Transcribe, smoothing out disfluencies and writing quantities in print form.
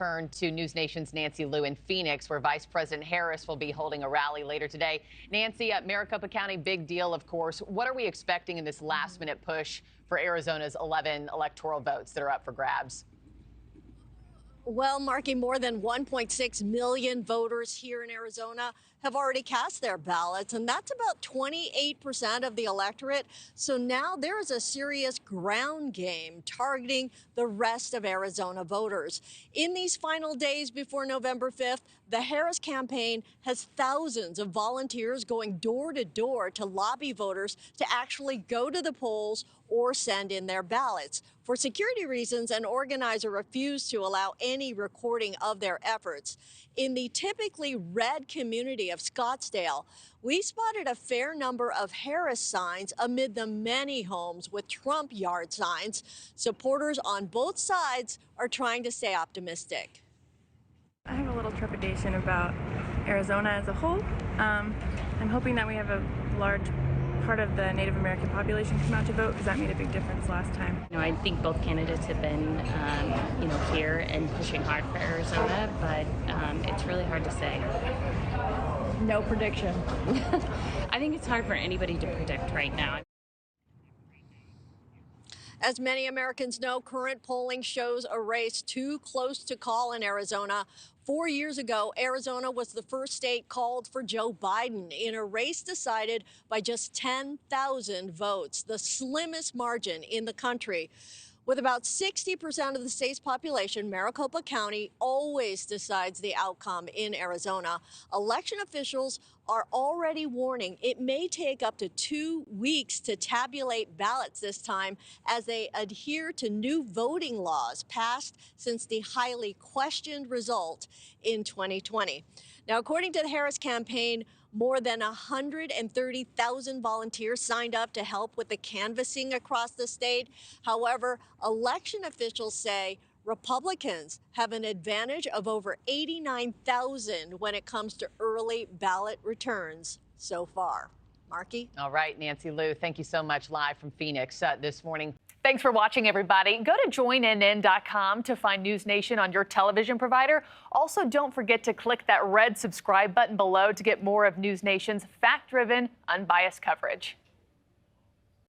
Turn to NewsNation's Nancy Liu in Phoenix, where Vice President Harris will be holding a rally later today. Nancy, Maricopa County, big deal, of course. What are we expecting in this last-minute push for Arizona's 11 electoral votes that are up for grabs? Well, Markie, more than 1.6 million voters here in Arizona have already cast their ballots, and that's about 28% of the electorate. So now there is a serious ground game targeting the rest of Arizona voters. In these final days before November 5th, the Harris campaign has thousands of volunteers going door to door to lobby voters to actually go to the polls or send in their ballots. For security reasons, an organizer refused to allow any recording of their efforts. In the typically red community of Scottsdale, we spotted a fair number of Harris signs amid the many homes with Trump yard signs. Supporters on both sides are trying to stay optimistic. I have a little trepidation about Arizona as a whole. I'm hoping that we have a large part of the Native American population come out to vote, because that made a big difference last time. I think both candidates have been, here and pushing hard for Arizona, but it's really hard to say. No prediction. I think it's hard for anybody to predict right now. As many Americans know, current polling shows a race too close to call in Arizona. 4 years ago, Arizona was the first state called for Joe Biden in a race decided by just 10,000 votes, the slimmest margin in the country. With about 60% of the state's population, Maricopa County always decides the outcome in Arizona. Election officials are already warning it may take up to 2 weeks to tabulate ballots this time as they adhere to new voting laws passed since the highly questioned result in 2020. Now, according to the Harris campaign, more than 130,000 volunteers signed up to help with the canvassing across the state. However, election officials say Republicans have an advantage of over 89,000 when it comes to early ballot returns so far. Markie? All right, Nancy Liu, thank you so much, live from Phoenix this morning. Thanks for watching, everybody. Go to joinnn.com to find NewsNation on your television provider. Also, don't forget to click that red subscribe button below to get more of NewsNation's fact-driven, unbiased coverage.